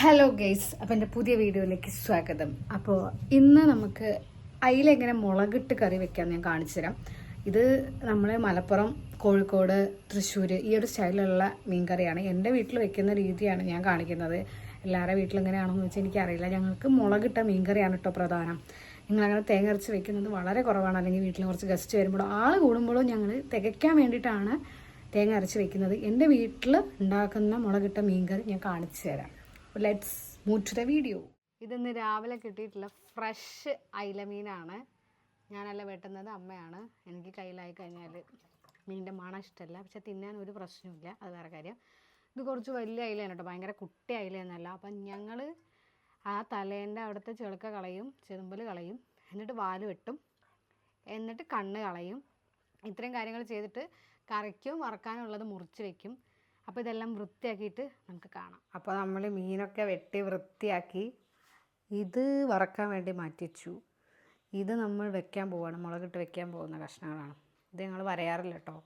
Hello guys, അപ്പം എൻ്റെ പുതിയ വീഡിയോയിലേക്ക് സ്വാഗതം. അപ്പോൾ ഇന്ന് നമുക്ക് അയില എങ്ങനെ മുളകിട്ട് കറി വെക്കാമെന്ന് ഞാൻ കാണിച്ചു തരാം. ഇത് നമ്മൾ മലപ്പുറം, കോഴിക്കോട്, തൃശ്ശൂർ ഈ ഒരു സ്റ്റൈലിലുള്ള മീൻ കറിയാണ്. എൻ്റെ വീട്ടിൽ വെക്കുന്ന രീതിയാണ് ഞാൻ കാണിക്കുന്നത്. എല്ലാവരുടെ വീട്ടിൽ എങ്ങനെയാണെന്ന് വെച്ചാൽ എനിക്കറിയില്ല. ഞങ്ങൾക്ക് മുളകിട്ട മീൻ കറിയാണ് കേട്ടോ പ്രധാനം. നിങ്ങളങ്ങനെ തേങ്ങ അരച്ച് വെക്കുന്നത് വളരെ കുറവാണ്. അല്ലെങ്കിൽ വീട്ടിൽ കുറച്ച് ഗസ്റ്റ് വരുമ്പോഴോ ആൾ കൂടുമ്പോഴോ ഞങ്ങൾ തികയ്ക്കാൻ വേണ്ടിയിട്ടാണ് തേങ്ങ അരച്ച് വെക്കുന്നത്. എൻ്റെ വീട്ടിൽ ഉണ്ടാക്കുന്ന മുളകിട്ട മീൻ കറി ഞാൻ കാണിച്ചു തരാം. Let's move to the video. ഇതിന്ന് രാവിലെ കിട്ടിയിട്ടുള്ള ഫ്രഷ് അയില മീനാണ്. ഞാനല്ല വെട്ടുന്നത്, അമ്മയാണ്. എനിക്ക് കയ്യിലായി കഴിഞ്ഞാൽ മീനിൻ്റെ മണം ഇഷ്ടമല്ല, പക്ഷെ തിന്നാൻ ഒരു പ്രശ്നമില്ല, അത് വേറെ കാര്യം. ഇത് കുറച്ച് വലിയ അയിലയാണ് കേട്ടോ, ഭയങ്കര കുട്ടി അയിലയൊന്നുമല്ല. അപ്പം ഞങ്ങൾ ആ തലേൻ്റെ അവിടുത്തെ ചെളുക്ക കളയും, ചെതുമ്പൽ കളയും, എന്നിട്ട് വാല് വെട്ടും, എന്നിട്ട് കണ്ണ് കളയും. ഇത്രയും കാര്യങ്ങൾ ചെയ്തിട്ട് കറിക്കും വറക്കാനുള്ളത് മുറിച്ച് വെക്കും. അപ്പോൾ ഇതെല്ലാം വൃത്തിയാക്കിയിട്ട് നമുക്ക് കാണാം. അപ്പോൾ നമ്മൾ മീനൊക്കെ വെട്ടി വൃത്തിയാക്കി ഇത് വറക്കാൻ വേണ്ടി മാറ്റി വെച്ചു. ഇത് നമ്മൾ വെക്കാൻ പോവുകയാണ്, മുളകിട്ട് വെക്കാൻ പോകുന്ന കഷ്ണങ്ങളാണ്. ഇത് ഞങ്ങൾ വരയാറില്ല കേട്ടോ,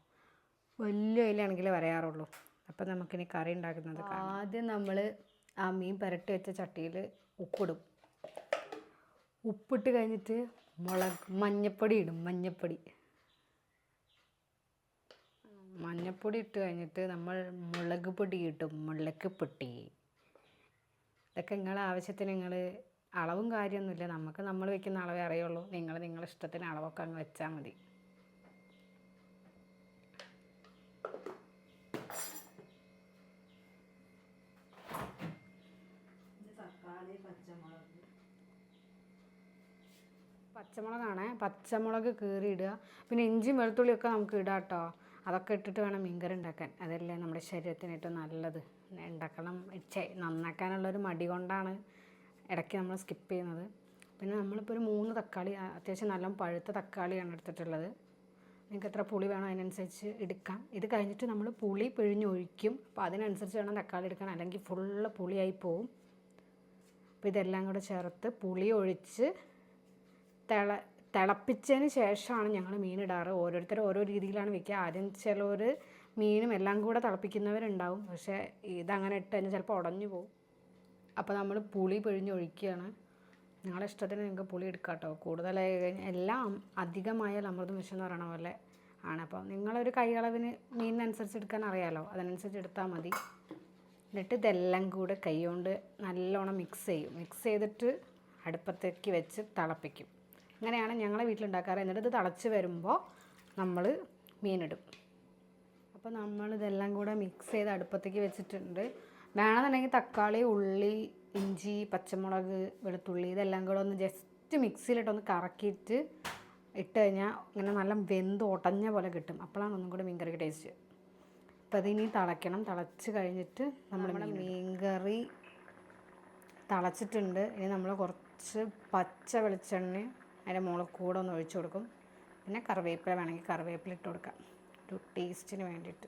വലിയ അയിലാണെങ്കിലേ വരയാറുള്ളൂ. അപ്പോൾ നമുക്കിനി കറി ഉണ്ടാക്കുന്നത് ആദ്യം നമ്മൾ ആ മീൻ പുരട്ടി വെച്ച ചട്ടിയിൽ ഉപ്പിടും. ഉപ്പിട്ട് കഴിഞ്ഞിട്ട് മഞ്ഞപ്പൊടി ഇടും. മഞ്ഞപ്പൊടി ഇട്ട് കഴിഞ്ഞിട്ട് നമ്മൾ മുളക് പൊടി ഇടും. മുളക് പൊടി ഇതൊക്കെ നിങ്ങളെ ആവശ്യത്തിന് നിങ്ങൾ അളവും കാര്യമൊന്നുമില്ല. നമുക്ക് നമ്മൾ വെക്കുന്ന അളവേ അറിയുള്ളൂ. നിങ്ങളുടെ ഇഷ്ടത്തിന് അളവൊക്കെ അങ്ങ് വെച്ചാൽ മതി. പച്ചമുളകാണ്, പച്ചമുളക് കീറിയിടുക. പിന്നെ ഇഞ്ചിയും വെളുത്തുള്ളിയൊക്കെ നമുക്ക് ഇടാം കേട്ടോ. അതൊക്കെ ഇട്ടിട്ട് വേണം മീൻകറി ഉണ്ടാക്കാൻ. അതല്ലേ നമ്മുടെ ശരീരത്തിന് ഏറ്റവും നല്ലത്. ഉണ്ടാക്കണം നന്നാക്കാനുള്ളൊരു മടി കൊണ്ടാണ് ഇടയ്ക്ക് നമ്മൾ സ്കിപ്പ് ചെയ്യുന്നത്. പിന്നെ നമ്മളിപ്പോൾ ഒരു 3 തക്കാളി, അത്യാവശ്യം നല്ല പഴുത്ത തക്കാളിയാണ് എടുത്തിട്ടുള്ളത്. നിങ്ങൾക്ക് എത്ര പുളി വേണോ അതിനനുസരിച്ച് എടുക്കാം. ഇത് കഴിഞ്ഞിട്ട് നമ്മൾ പുളി പിഴിഞ്ഞൊഴിക്കും. അപ്പോൾ അതിനനുസരിച്ച് വേണം തക്കാളി എടുക്കാൻ, അല്ലെങ്കിൽ ഫുള്ള് പുളിയായി പോവും. അപ്പോൾ ഇതെല്ലാം കൂടെ ചേർത്ത് പുളി ഒഴിച്ച് തിളപ്പിച്ചതിന് ശേഷമാണ് ഞങ്ങൾ മീനിടാറ്. ഓരോരുത്തർ ഓരോ രീതിയിലാണ് വെക്കുക. ആദ്യം ചിലർ മീനും എല്ലാം കൂടെ തിളപ്പിക്കുന്നവരുണ്ടാവും, പക്ഷേ ഇതങ്ങനെ ഇട്ട് കഴിഞ്ഞാൽ ചിലപ്പോൾ ഉടഞ്ഞു പോകും. അപ്പോൾ നമ്മൾ പുളി പിഴിഞ്ഞൊഴിക്കുകയാണ്. നിങ്ങളുടെ ഇഷ്ടത്തിന് നിങ്ങൾക്ക് പുളി എടുക്കാം കേട്ടോ. കൂടുതലായി കഴിഞ്ഞാൽ എല്ലാം അധികമായാൽ അമൃതം വിഷം എന്ന് പറയണ പോലെ ആണ്. അപ്പോൾ നിങ്ങളൊരു കൈയളവിന് മീനിനനുസരിച്ച് എടുക്കാൻ അറിയാമല്ലോ, അതിനനുസരിച്ച് എടുത്താൽ മതി. എന്നിട്ട് ഇതെല്ലാം കൂടെ കൈ കൊണ്ട് നല്ലോണം മിക്സ് ചെയ്യും. മിക്സ് ചെയ്തിട്ട് അടുപ്പത്തേക്ക് വെച്ച് തിളപ്പിക്കും. അങ്ങനെയാണ് ഞങ്ങളെ വീട്ടിലുണ്ടാക്കാറ്. എന്നിട്ട് ഇത് തിളച്ച് വരുമ്പോൾ നമ്മൾ മീനിടും. അപ്പോൾ നമ്മളിതെല്ലാം കൂടെ മിക്സ് ചെയ്ത് അടുപ്പത്തേക്ക് വെച്ചിട്ടുണ്ട്. വേണമെന്നുണ്ടെങ്കിൽ തക്കാളി, ഉള്ളി, ഇഞ്ചി, പച്ചമുളക്, വെളുത്തുള്ളി ഇതെല്ലാം കൂടെ ഒന്ന് ജസ്റ്റ് മിക്സിയിലിട്ടൊന്ന് കറക്കിയിട്ട് ഇട്ട് കഴിഞ്ഞാൽ ഇങ്ങനെ നല്ല വെന്ത് ഉടഞ്ഞ പോലെ കിട്ടും. അപ്പോഴാണ് ഒന്നും കൂടി മീൻകറിക്ക് ടേസ്റ്റ്. അപ്പോൾ അതിനി തിളയ്ക്കണം. തിളച്ച് കഴിഞ്ഞിട്ട് നമ്മുടെ മീൻകറി തിളച്ചിട്ടുണ്ട്. ഇനി നമ്മൾ കുറച്ച് പച്ച വെളിച്ചെണ്ണ അതിൻ്റെ മുകളിൽ കൂടെ ഒന്ന് ഒഴിച്ചു കൊടുക്കും. പിന്നെ കറിവേപ്പില വേണമെങ്കിൽ കറിവേപ്പില ഇട്ട് കൊടുക്കാം, ഒരു ടേസ്റ്റിന് വേണ്ടിയിട്ട്.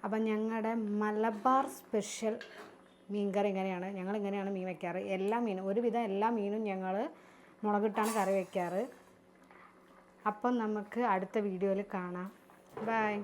അപ്പം ഞങ്ങളുടെ മലബാർ സ്പെഷ്യൽ മീൻ കറി ഇങ്ങനെയാണ്. ഞങ്ങളിങ്ങനെയാണ് മീൻ വയ്ക്കാറ്. എല്ലാ മീനും, ഒരുവിധം എല്ലാ മീനും ഞങ്ങൾ മുളകിട്ടാണ് കറി വയ്ക്കാറ്. അപ്പം നമുക്ക് അടുത്ത വീഡിയോയിൽ കാണാം. ബൈ.